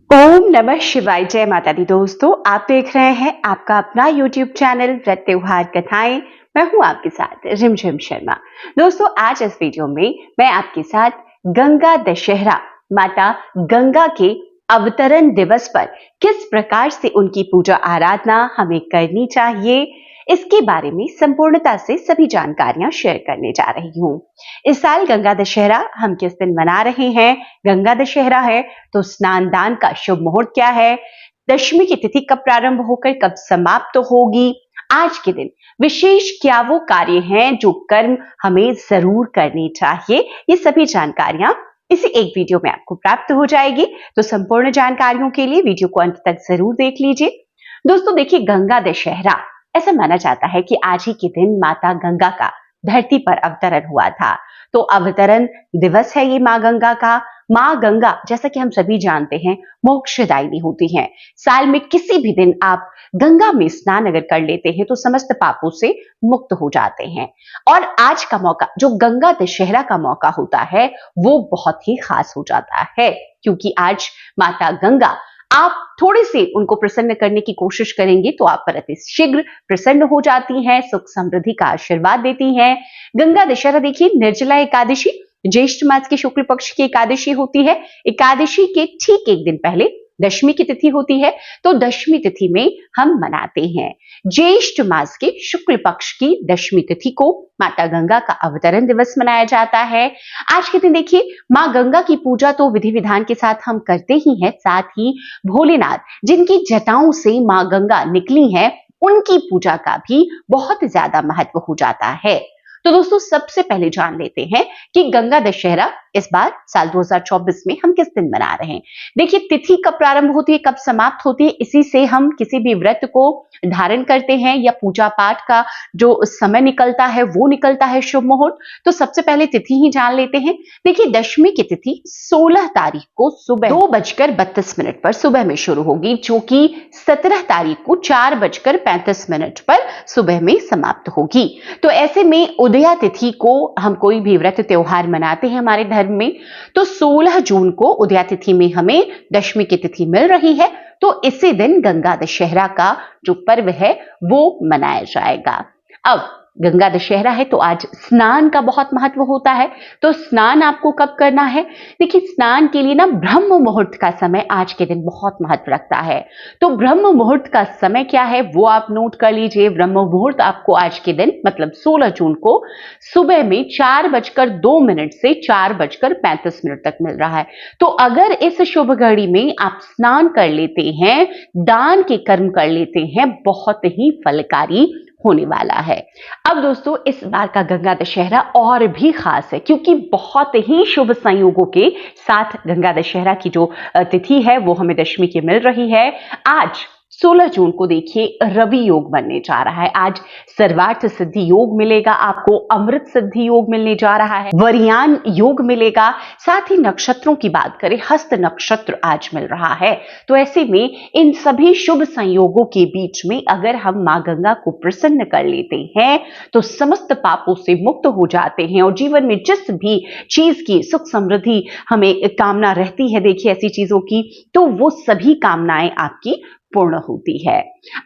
ओम नमः शिवाय। जय माता दी। दोस्तों, आप देख रहे हैं आपका अपना YouTube चैनल व्रत त्योहार कथाएं। मैं हूं आपके साथ रिमझिम शर्मा। दोस्तों, आज इस वीडियो में मैं आपके साथ गंगा दशहरा, माता गंगा के अवतरण दिवस पर किस प्रकार से उनकी पूजा आराधना हमें करनी चाहिए, इसके बारे में संपूर्णता से सभी जानकारियां शेयर करने जा रही हूं। इस साल गंगा दशहरा हम किस दिन मना रहे हैं? गंगा दशहरा है तो स्नान दान का शुभ मुहूर्त क्या है? दशमी की तिथि कब प्रारंभ होकर कब समाप्त होगी? आज के दिन विशेष क्या वो कार्य हैं जो कर्म हमें जरूर करने चाहिए? ये सभी जानकारियां इसी एक वीडियो में आपको प्राप्त हो जाएगी। तो संपूर्ण जानकारियों के लिए वीडियो को अंत तक जरूर देख लीजिए। दोस्तों देखिए, गंगा दशहरा, ऐसा माना जाता है कि आज ही के दिन माता गंगा का धरती पर अवतरण हुआ था। तो अवतरण दिवस है ये मां गंगा का। मां गंगा, जैसा कि हम सभी जानते हैं, मोक्षदायिनी होती हैं। साल में किसी भी दिन आप गंगा में स्नान अगर कर लेते हैं तो समस्त पापों से मुक्त हो जाते हैं। और आज का मौका, जो गंगा दशहरा का मौका होता है, वो बहुत ही खास हो जाता है, क्योंकि आज माता गंगा, आप थोड़े से उनको प्रसन्न करने की कोशिश करेंगे तो आप पर अति शीघ्र प्रसन्न हो जाती हैं, सुख समृद्धि का आशीर्वाद देती हैं। गंगा दशहरा देखिए, निर्जला एकादशी, ज्येष्ठ मास की शुक्ल पक्ष की एकादशी होती है। एकादशी के ठीक एक दिन पहले दशमी की तिथि होती है, तो दशमी तिथि में हम मनाते हैं। ज्येष्ठ मास के शुक्ल पक्ष की दशमी तिथि को माता गंगा का अवतरण दिवस मनाया जाता है। आज के दिन देखिए, मां गंगा की पूजा तो विधि विधान के साथ हम करते ही हैं, साथ ही भोलेनाथ, जिनकी जटाओं से मां गंगा निकली हैं, उनकी पूजा का भी बहुत ज्यादा महत्व हो जाता है। तो दोस्तों, सबसे पहले जान लेते हैं कि गंगा दशहरा इस बार साल 2024 में हम किस दिन मना रहे हैं। देखिए, तिथि कब प्रारंभ होती है, कब समाप्त होती है, इसी से हम किसी भी व्रत को धारण करते हैं या पूजा पाठ का जो समय निकलता है वो निकलता है शुभ मुहूर्त। तो सबसे पहले तिथि ही जान लेते हैं। देखिए, दशमी की तिथि 16 तारीख को सुबह 2:32 पर सुबह में शुरू होगी, जो कि 17 तारीख को 4:35 पर सुबह में समाप्त होगी। तो ऐसे में उदया तिथि को हम कोई भी व्रत त्योहार मनाते हैं हमारे धर्म में, तो 16 जून को उदया तिथि में हमें दशमी की तिथि मिल रही है। तो इसी दिन गंगा दशहरा का जो पर्व है वो मनाया जाएगा। अब गंगा दशहरा है तो आज स्नान का बहुत महत्व होता है। तो स्नान आपको कब करना है? देखिए, स्नान के लिए ना ब्रह्म मुहूर्त का समय आज के दिन बहुत महत्व रखता है। तो ब्रह्म मुहूर्त का समय क्या है वो आप नोट कर लीजिए। ब्रह्म मुहूर्त आपको आज के दिन मतलब 16 जून को सुबह में 4:02 से 4:35 तक मिल रहा है। तो अगर इस शुभ घड़ी में आप स्नान कर लेते हैं, दान के कर्म कर लेते हैं, बहुत ही फलकारी होने वाला है। अब दोस्तों, इस बार का गंगा दशहरा और भी खास है, क्योंकि बहुत ही शुभ संयोगों के साथ गंगा दशहरा की जो तिथि है वो हमें दशमी की मिल रही है। आज 16 जून को देखिए, रवि योग बनने जा रहा है। आज सर्वार्थ सिद्धि योग मिलेगा आपको, अमृत सिद्धि योग मिलने जा रहा है, वरयान योग मिलेगा। साथ ही नक्षत्रों की बात करें, हस्त नक्षत्र आज मिल रहा है। तो ऐसे में इन सभी शुभ संयोगों के बीच में अगर हम मां गंगा को प्रसन्न कर लेते हैं तो समस्त पापों से मुक्त हो जाते हैं, और जीवन में जिस भी चीज की सुख समृद्धि हमें कामना रहती है, देखिए ऐसी चीजों की, तो वो सभी कामनाएं आपकी पूर्ण होती है।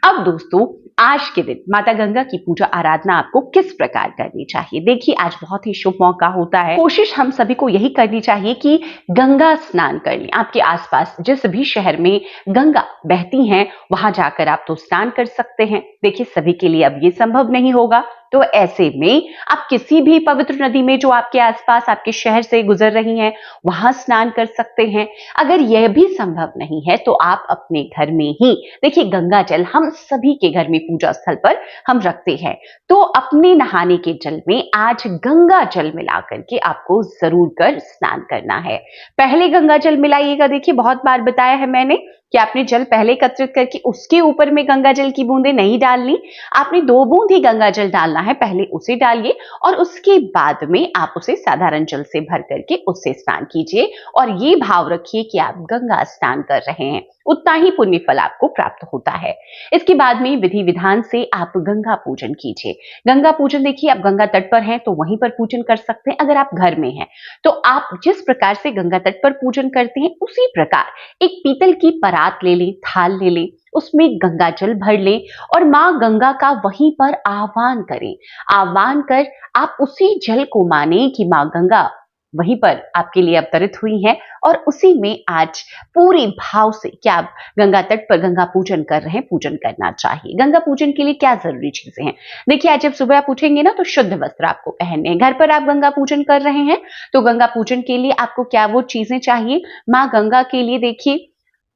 अब दोस्तों, आज के दिन माता गंगा की पूजा आराधना आपको किस प्रकार करनी चाहिए? देखिए, आज बहुत ही शुभ मौका होता है। कोशिश हम सभी को यही करनी चाहिए कि गंगा स्नान कर लें। आपके आसपास जिस भी शहर में गंगा बहती हैं, वहां जाकर आप तो स्नान कर सकते हैं। देखिए, सभी के लिए अब ये संभव नहीं होगा, तो ऐसे में आप किसी भी पवित्र नदी में जो आपके आसपास आपके शहर से गुजर रही हैं, वहां स्नान कर सकते हैं। अगर यह भी संभव नहीं है तो आप अपने घर में ही, देखिए गंगा जल हम सभी के घर में पूजा स्थल पर हम रखते हैं, तो अपने नहाने के जल में आज गंगा जल मिला करके आपको जरूर कर स्नान करना है। पहले गंगा जल मिलाइएगा। देखिए, बहुत बार बताया है मैंने कि आपने जल पहले एकत्रित करके उसके ऊपर में गंगा जल की बूंदें नहीं डालनी। आपने 2 बूंद ही गंगा जल डालना है, पहले उसे डालिए और उसके बाद में आप उसे साधारण जल से भर करके उससे स्नान कीजिए और ये भाव रखिए कि आप गंगा स्नान कर रहे हैं, उतना ही पुण्य फल आपको प्राप्त होता है। इसके बाद में विधि विधान से आप गंगा पूजन कीजिए। गंगा पूजन देखिए, आप गंगा तट पर हैं तो वहीं पर पूजन कर सकते हैं। अगर आप घर में हैं तो आप जिस प्रकार से गंगा तट पर पूजन करते हैं उसी प्रकार एक पीतल की परात ले लें, थाल ले लें, उसमें गंगा जल भर लें और मां गंगा का वहीं पर आह्वान करें। आह्वान कर आप उसी जल को माने कि मां गंगा वहीं पर आपके लिए अवतरित हुई हैं और उसी में आज पूरे भाव से क्या आप गंगा तट पर गंगा पूजन कर रहे हैं, पूजन करना चाहिए। गंगा पूजन के लिए क्या जरूरी चीजें हैं? देखिए, आज जब सुबह आप उठेंगे ना तो शुद्ध वस्त्र आपको पहनने हैं। घर पर आप गंगा पूजन कर रहे हैं तो गंगा पूजन के लिए आपको क्या वो चीजें चाहिए? मां गंगा के लिए देखिए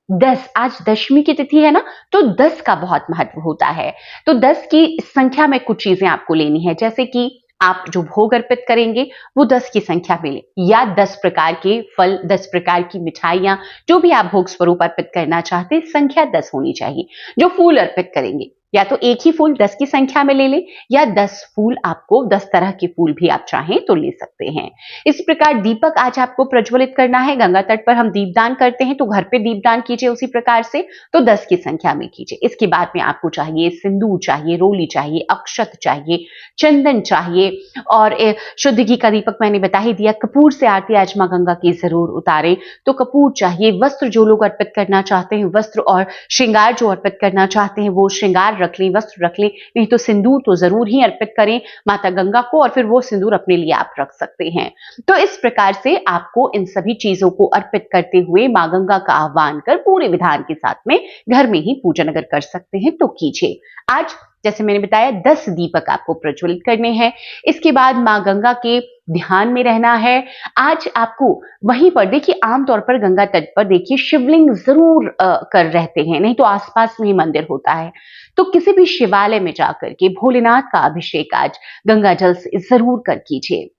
10, आज दशमी की तिथि है ना, तो 10 का बहुत महत्व होता है। तो 10 की संख्या में कुछ चीजें आपको लेनी है, जैसे कि आप जो भोग अर्पित करेंगे वो 10 की संख्या में लें या 10 प्रकार के फल, 10 प्रकार की मिठाइयां, जो भी आप भोग स्वरूप अर्पित करना चाहते हैं, संख्या 10 होनी चाहिए। जो फूल अर्पित करेंगे या तो एक ही फूल 10 की संख्या में ले लें या 10 फूल, आपको 10 तरह के फूल भी आप चाहें तो ले सकते हैं। इस प्रकार दीपक आज आपको प्रज्वलित करना है। गंगा तट पर हम दीपदान करते हैं तो घर पे दीपदान कीजिए उसी प्रकार से, तो 10 की संख्या में कीजिए। इसके बाद में आपको चाहिए सिंदूर चाहिए, रोली चाहिए, अक्षत चाहिए, चंदन चाहिए और शुद्ध घी का दीपक मैंने बता ही दिया। कपूर से आरती आज मां गंगा की जरूर उतारें, तो कपूर चाहिए। वस्त्र जो लोग अर्पित करना चाहते हैं, वस्त्र और श्रृंगार जो अर्पित करना चाहते हैं वो श्रृंगार रख लें, वस्त्र रख लें, नहीं तो सिंदूर तो जरूर ही अर्पित करें माता गंगा को और फिर वो सिंदूर अपने लिए आप रख सकते हैं। तो इस प्रकार से आपको इन सभी चीजों को अर्पित करते हुए मां गंगा का आह्वान कर पूरे विधान के साथ में घर में ही पूजन अगर कर सकते हैं तो कीजिए। आज जैसे मैंने बताया 10 दीपक आपको प्रज्वलित करने हैं। इसके बाद मां गंगा के ध्यान में रहना है। आज आपको वहीं पर देखिए, आमतौर पर गंगा तट पर देखिए शिवलिंग जरूर कर रहते हैं, नहीं तो आसपास में ही मंदिर होता है। तो किसी भी शिवालय में जाकर के भोलेनाथ का अभिषेक आज गंगा जल से जरूर कर कीजिए।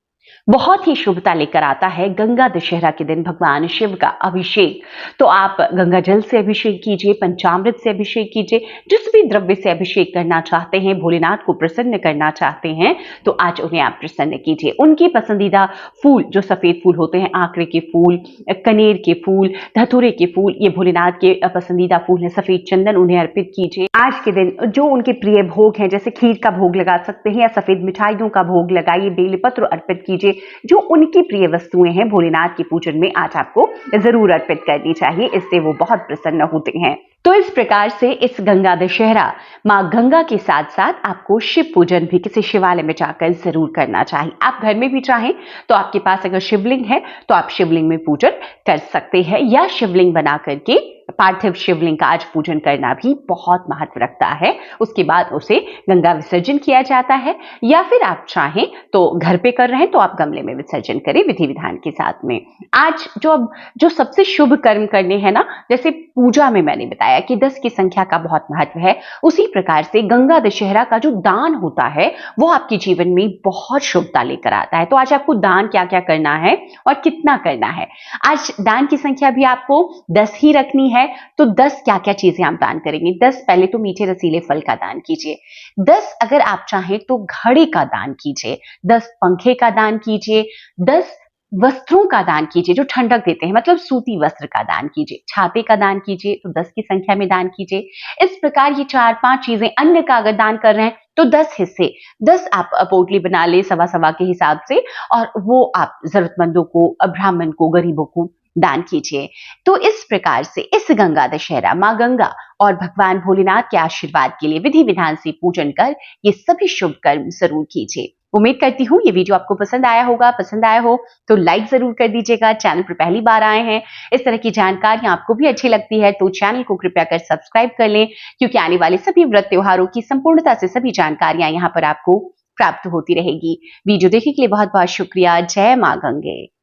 बहुत ही शुभता लेकर आता है गंगा दशहरा के दिन भगवान शिव का अभिषेक। तो आप गंगा जल से अभिषेक कीजिए, पंचामृत से अभिषेक कीजिए, जिस भी द्रव्य से अभिषेक करना चाहते हैं, भोलेनाथ को प्रसन्न करना चाहते हैं तो आज उन्हें आप प्रसन्न कीजिए। उनकी पसंदीदा फूल जो सफेद फूल होते हैं, आंकड़े के फूल, कनेर के फूल, धतूरे के फूल, ये भोलेनाथ के पसंदीदा फूल है। सफेद चंदन उन्हें अर्पित कीजिए। आज के दिन जो उनके प्रिय भोग हैं, जैसे खीर का भोग लगा सकते हैं या सफेद मिठाइयों का भोग लगाइए, बेलपत्र अर्पित कीजिए। जो उनकी प्रिय वस्तुएं हैं भोलेनाथ के पूजन में आज आपको जरूर अर्पित करनी चाहिए, इससे वो बहुत प्रसन्न होते हैं। तो इस प्रकार से इस गंगा दशहरा मां गंगा के साथ साथ आपको शिव पूजन भी किसी शिवालय में जाकर जरूर करना चाहिए। आप घर में भी चाहें तो आपके पास अगर शिवलिंग है तो आप शिवलिंग में पूजन कर सकते हैं या शिवलिंग बना करके पार्थिव शिवलिंग का आज पूजन करना भी बहुत महत्व रखता है। उसके बाद उसे गंगा विसर्जन किया जाता है या फिर आप चाहें तो घर पे कर रहे हैं तो आप गमले में विसर्जन करें विधि विधान के साथ में। आज जो सबसे शुभ कर्म करने हैं ना, जैसे पूजा में मैंने बताया कि 10 की संख्या का बहुत महत्व है, उसी प्रकार से गंगा दशहरा का जो दान होता है वो आपके जीवन में बहुत शुभता लेकर आता है। तो आज आपको दान क्या क्या करना है और कितना करना है। आज दान की संख्या भी आपको 10 ही रखनी है। तो 10 क्या क्या चीजें आप दान करेंगे? 10 पहले तो मीठे रसीले फल का दान कीजिए। 10 अगर आप चाहें तो घड़े का दान कीजिए। 10 पंखे का दान कीजिए। 10 वस्त्रों का दान कीजिए जो ठंडक देते हैं, मतलब सूती वस्त्र का दान कीजिए। छाते का दान कीजिए तो 10 की संख्या में दान कीजिए। इस प्रकार ये 4-5 चीजें। अन्न का अगर दान कर रहे हैं तो 10 हिस्से, 10 आप पोटली बना ले सवा के हिसाब से और वो आप जरूरतमंदों को, ब्राह्मण को, गरीबों को दान कीजिए। तो इस प्रकार से इस गंगा दशहरा मां गंगा और भगवान भोलेनाथ के आशीर्वाद के लिए विधि विधान से पूजन कर ये सभी शुभ कर्म जरूर कीजिए। उम्मीद करती हूँ ये वीडियो आपको पसंद आया होगा। पसंद आया हो तो लाइक जरूर कर दीजिएगा। चैनल पर पहली बार आए हैं, इस तरह की जानकारियां आपको भी अच्छी लगती है तो चैनल को कृपया कर सब्सक्राइब कर लें, क्योंकि आने वाले सभी व्रत त्योहारों की संपूर्णता से सभी जानकारियां यहाँ पर आपको प्राप्त होती रहेगी। वीडियो देखने के लिए बहुत बहुत शुक्रिया। जय मां गंगे।